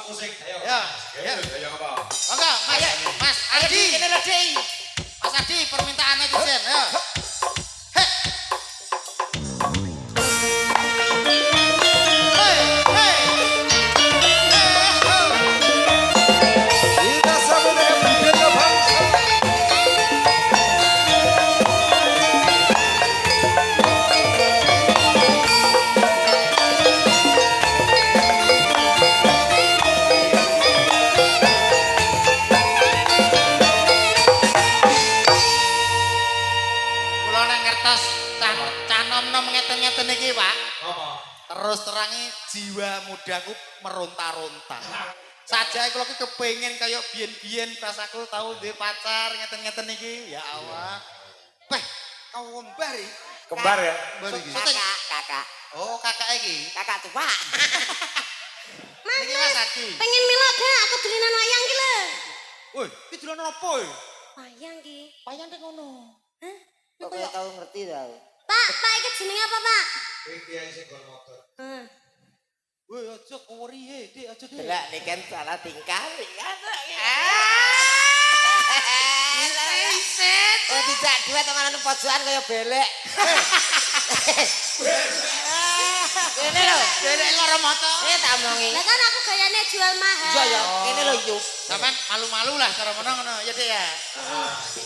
musik. Ayo. Ya. Ayo apa? Monggo, Mas Adi. Ini lho, Dik. Mas Adi, permintaan netizen. Ayo. Hei. Kita sambut dengan bendera bangsa. Kula nek ngertos canom-nom ngeten-ngeten iki, Pak. Apa? Terus terangi jiwa mudaku meronta-ronta. Saja kula ki kepengin kaya biyen-biyen pas aku tau duwe pacar ngeten-ngeten iki. Ya Allah. Weh, kembar iki. Kembar ya? Kakak. Oh, kakak iki. Kakak tua. Niki Mas Adi. Pengen melok gak aku dolinan wayang ki lho. Woi, iki dolan opo iki? Wayang ki. Wayang nek ngono. Hah? Kok kaya tau ngerti tau. Pak iki jenenge apa, Pak? Kuwi kiai sing gol motor. Heeh. Woi, aja keweri he, Dik, aja Dik. Delak nek kan salah tingkah kan. Oh tidak duet teman pojokan kaya belek. Kene lho, Delek karo moto. tak omongi. Lah kan aku gayane jual mahal. Iya ya, kene lho yuk. Sampeyan malu-malu lah cara ngono ya, Dik ya.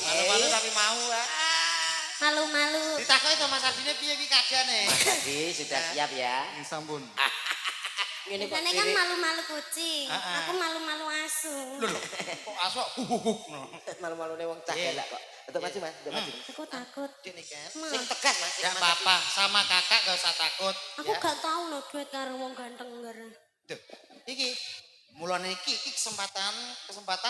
Malu-malu tapi mau. Malu-malu. Ditakoki to Mas Ardine piye iki kajiane? Jadi sudah siap ya. Sampun. Ini kok Biasanya kan malu-malu kucing. Aku malu-malu asu. Lho, kok asok malu-malune wong cah galak kok. Betul maju Mas, betul maju. Aku takut. Ini kan. Sing tegas Mas. Enggak apa-apa, sama kakak gak usah takut. Aku gak tahu loh duit karo wong ganteng ngarep. Duh, iki mulane iki kesempatan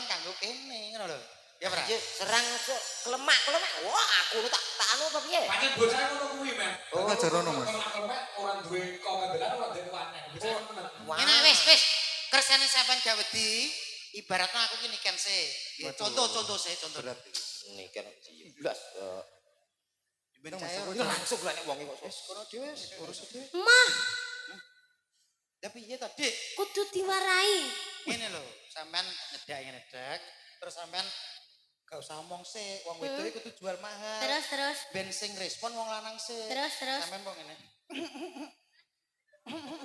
kanggo kene ngono lho. Ya, Pra. Ayo serang aja kelemak. Wah, aku tak anu apa piye? Pancen bocah ngono kuwi, Men. Oh, ngajarono, Mas. Kalau orang duwe komendelan ora duwe wanek. Bocah ngono. Ini wis. Kersane sampean gak wedi, ibaratnya aku ki niken sih. Contoh sih, contoh. Ini kan 17. Ben Mas, saya aku Langsung lah nek wong iki kok. wis kono dhewe urus dhewe. Mah, Tapi iya tadi kudu diwarai. ini lho, sampean nyedak, terus sampean gak usah ngomong sih, wong wedok kudu jual mahal. Terus. Ben sing respon wong lanang sih. Terus. Sampean kok ngene.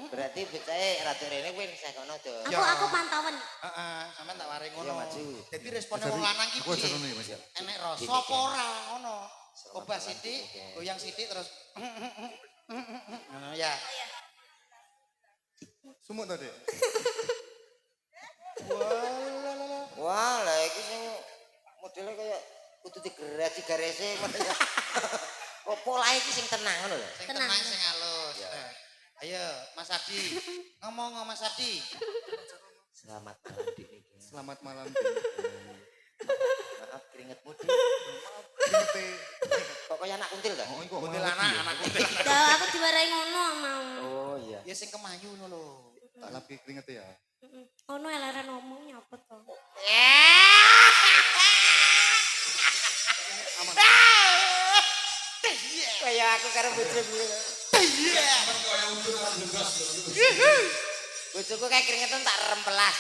Berarti becae ratu rene kuwi saya kono to. Aku pantauan. Heeh, sampean tak waring ngono. Iya, maju. Dadi responnya wong lanang ki Aku ajarono ya, Mas. enek rasa apa ora ngono. Obah sithik, goyang sithik terus ngono ya. Sumuk tadi. Wah, lah iki sing modele kaya kudu digarasi kok polahe iki sing tenang ngono lho. Sing Tenang. tenang sing halus. Ayo, Mas Adi. Ngomong Mas Adi. Selamat malam Dik niki. Selamat malam. Maaf keringetmu Dik. Kringete. Kok kaya anak kuntil ta? Oh, iku Kuntilanak, anak kuntilanak. Dah aku diwarai ngono mau. Oh iya. Ya sing kemayu ngono lho. tak lapi kringete ya. Ono eleren ngomong nyapa to. Kaya aku karo bojoku. Kaya undur nang blas. Bojoku kayak keringetan tak rempelas.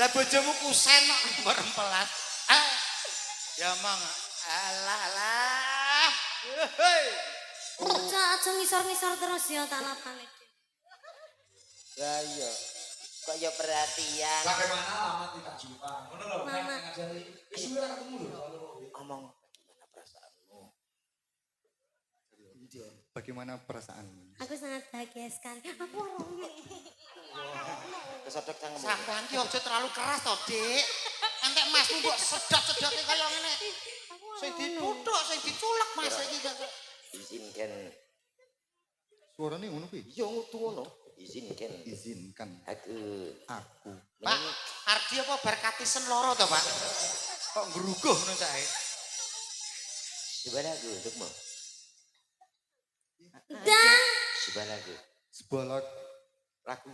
Lah bojomu kusen kok merempelas. Ya mang. Alah. Hei. Aja ngisor-ngisor terus ya tak lapane. Lah iya. Kok ya perhatian. Bagaimana lama tidak jumpa? Ngono lho, kan Mama. ngajari. Wis ora ketemu lho. Omong gimana perasaanmu? Bagaimana perasaanmu? Aku sangat bahagia sekali. Aku orangnya. Kesodok cangkem. Sampean ki aja terlalu keras to, Dik. Entek masmu mbok sedot-sedote kaya ngene. Sing dituthuk, sing diculek Mas iki gak. Izinkan. Suarane ngono kuwi. Iya ngutu ngono. Izinkan. Izinkan Aku. Pak, Ardi apa bar katisen loro to, Pak? Kok ngruguh ngono cae. Sebenarnya aku untukmu. Dan Sebenarnya aku. sebuah Lagu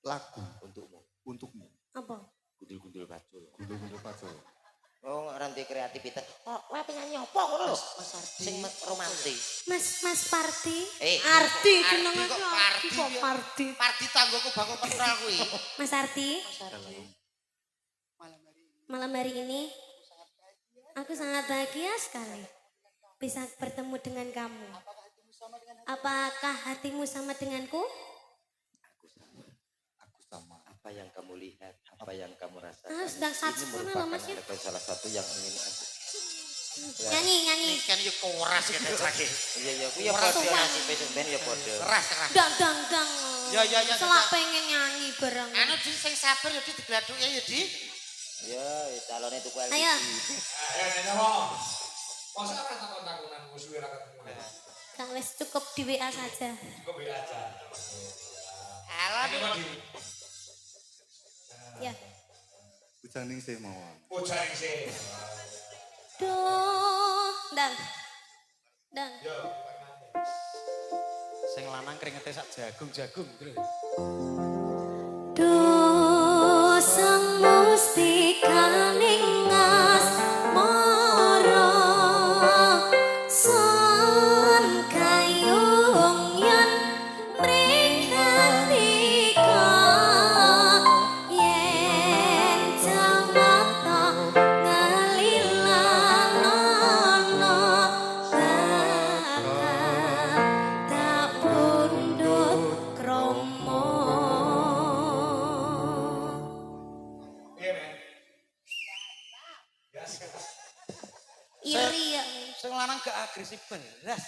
lagu untukmu. untukmu. apa? Gundul-gundul bacul. Gundul-gundul pacul. Oh, ranti kreativitas. Oh, kowe penyanyi apa ngono lho? Mas Ardi. Sing romantis. Mas Parti. Ardi jenenge kok Ardi kok Pardi. Parti. Parti tanggoku bakul petrol kuwi. Mas Arti, malam hari ini aku sangat bahagia sekali bisa bertemu dengan kamu. Apakah hatimu sama denganku? Aku sama. Apa yang kamu lihat, apa yang kamu rasakan. Sedang ini saksepone lho, merupakan Mas, ya. ada salah satu yang ingin aku. Nyanyi. Kan yo koras ya lagi. Iya iya, ku ya padha nasibe ben ya padha. Keras. Dang. Ya. Selak pengen nyanyi bareng. Anu Di sing sabar ya Di digladuke ya Di. Ya, calone tuku LPG. Ayo. Ayo nanya mau. Masa apa takon-takonan wis suwe ra ketemu. Kang wis cukup di WA saja. Cukup ya aja. Halo Ini lagi. Ya. Bujang ning sih mawon. Pojaring sih. Duh, dan. Yo. sing lanang keringete sak jagung terus. Duh, sang mustikaning asmara son kayung yen mrikatika yen jamata ngelilanono bakal tak pundhut krama. Iya, men. Biasa. Iri ya. Sing lanang gak agresif belas.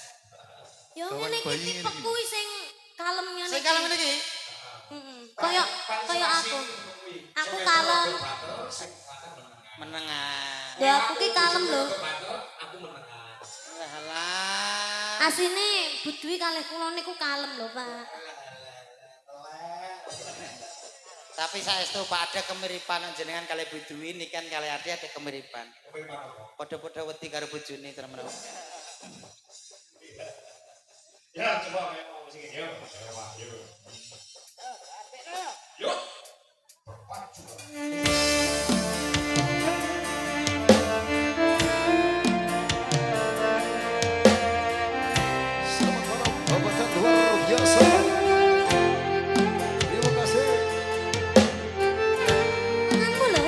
Yo Kawan ngene iki bayi ini. tipe kuwi sing kalem ngene Sing iki. kalem iki. Heeh. Kaya aku. Aku kalem. Menengah. Lho aku ki kalem lho. Aku menengah. Alah. Asline Budwi kalih kula niku kalem lho, Pak. Tapi saestu Pak ada kemiripan jenengan kali Bu Dwi ini kan kali ada kemiripan. Padha-padha wedi karo bojone temen. Ya, coba ngomong sing yo. Yo. Selamat malam, Bapak luar biasa. Terima kasih. Tanganmu lho,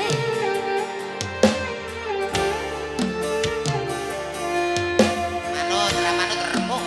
Manut remuk.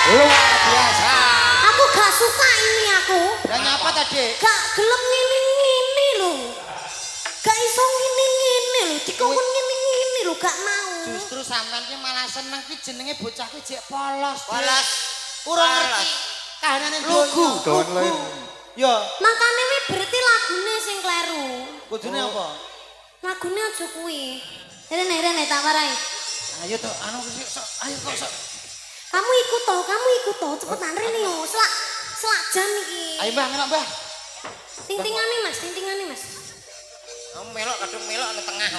Luar biasa. Aku gak suka ini aku. Dan apa tadi? Gak gelem ngini-ngini lho. Gak iso ngini-ngini lho. Dikongkon ngini-ngini lho, gak mau. Justru sampean ki malah seneng ki jenenge bocah ki jek polos. Polos. Kurang ngerti kahanane Lugu. Don lain. Ya, Makane wi berarti lagune sing kleru. kudune apa? Lagune aja kuwi. Rene tak warai. Ayo to, anu ayo kok sok. Kamu ikut toh, cepetan rene yo. Selak jam iki. Ayo Mbah, melok Mbah. Tintingane Mas. Kamu melok kadung melok nang tengah.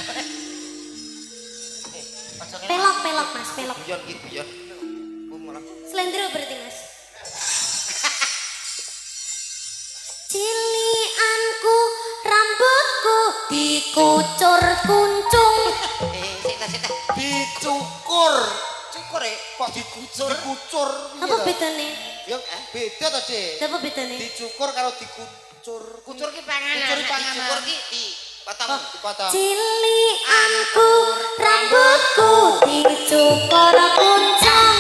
Pelok Mas, pelok. Guyon ki guyon. Slendro berarti Mas. Cilianku rambutku dikucur kuncung. Sita. Dicukur. Cukur ya. Kok dikucur? Dikucur. Apa bedane? Ya beda to, Dik. Apa bedane? Dicukur karo dikucur. Kucur ki panganan. Kucur ki panganan. Cukur ki dipotong. Dipotong. Cilianku rambutku dicukur kuncung.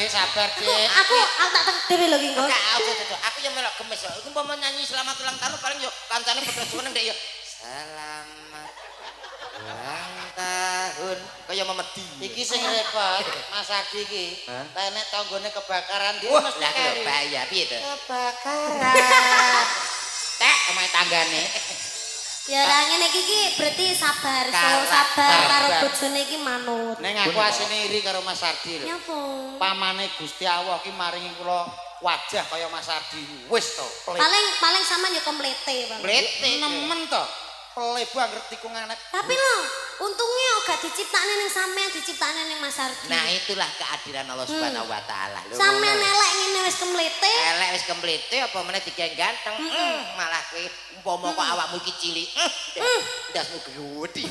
Sabar, Dik. Aku tak dhewe lho ki, Nggo. Aku yang melok gemes. Iku mau nyanyi selamat ulang tahun paling yo kancane padha seneng dek yo. Selamat ulang tahun. Kaya memedi. Iki sing repot, Mas Adi iki. Nek tanggane kebakaran dia Wah, mesti lah aku kari. bahaya piye to? Kebakaran. Tek omahe tanggane. Ya ra ngene iki berarti sabar, so Karakter. sabar karo bojone iki manut. Neng aku asine iri karo Mas Ardi lho. Nyapa? Pamane Gusti Allah ki maringi kula wajah kaya Mas Ardi. Wis to, pelit. Paling sampean yo komplete, Bang. Blete. Nemen to. Pelit banget tikunganet. Tapi lo, untungnya gak diciptakne ning sampean, diciptakne ning Mas Ardi. Nah, itulah keadilan Allah Subhanahu wa taala. Lho, Sampean ngono. elek ngene wis komplete. Elek wis kemplete apa meneh digawe ganteng. Malah kowe umpama kok awakmu iki cilik. Ndasmu gedhe.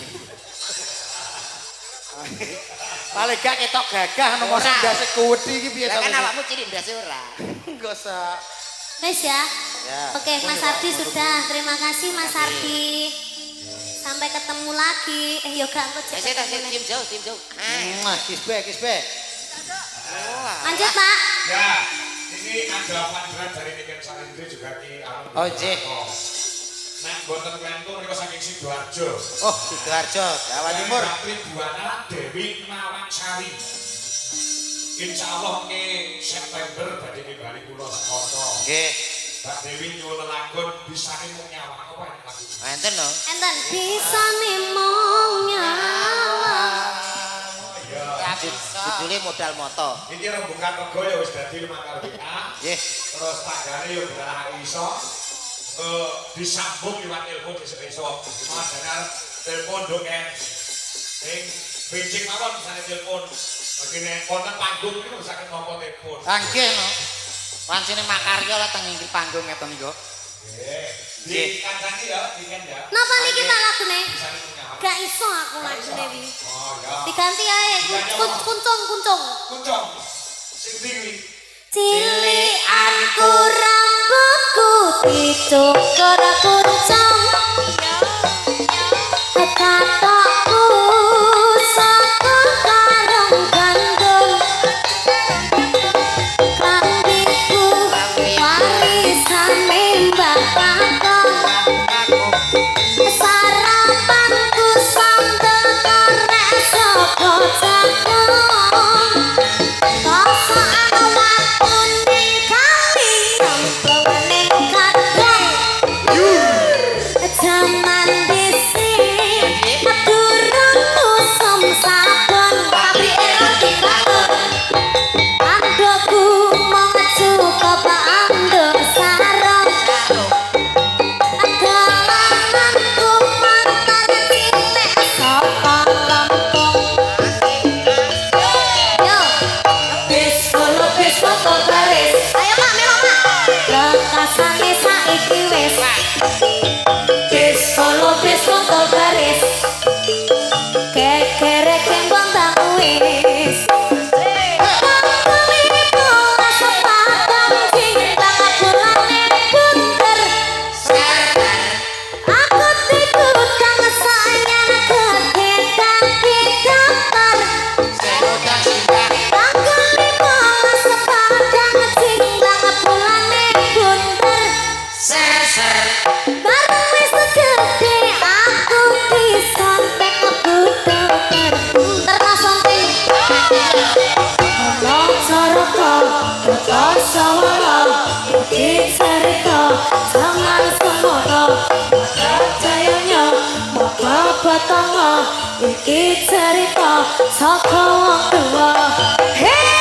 Paling gak ketok gagah nomor Ora. ndase kuwedi iki piye Lah to? kan awakmu cilik ndase ora. Enggak usah. Wis ya. Ya. Oke, Mas Ardi sudah. Terima kasih Mas Ardi. Sampai ketemu lagi. Yo gak engko Saya tak tim jauh. Kisbe. Lanjut, Pak. Ya, ini ada panggilan dari Niken Sarindri juga di Alam. Oh, Jih. Nah, boten klentur niku saking Sidoarjo. Oh, Sidoarjo, Jawa Timur. Ratri Buana Dewi Nawangsari. Insya Allah ke September badhe kembali kula sekoto. Nggih. Mbak Dewi nyuwun lelagon bisa mung nyawang apa lagu. Enten no. Enten bisa nemong nyawa. Judulnya modal moto. Iki rembukan rego ya wis dadi lumantar WA. Nggih. Terus tanggane yo benar iso. Disambung liwat telepon iso. Mas benar telepon doken. Sing benjing mawon misalnya telepon. Begini konten panggung iki bisa nomor telepon. Nggih no. Wancine makarya lah teng inggil panggung ngeten niku. Di kancani ya, di kan ya. Napa niki tak lagune? Bisa nyawang. Gak iso aku lagune wi. Oh ya. Diganti ae kuncung. Kuncung. Sing tinggi. Cilianku rambutku dicukur kuncung. Katokku saka karung gandum. Klambiku warisane mbah kakung. Sarapanku sambel wis Pangkuli bunga sepadang cinta bulane bunter Aku tikut kang sayang gede kaki dampar Pangkuli bunga sepadang cinta bulane bunter Bareng wis gede aku disontek kebutuh tersontek Ngomong soroko Ngomong sawara Iki cerita Jangan semono Percayanya Moga batongo Iki cerita Saka wong tua Hey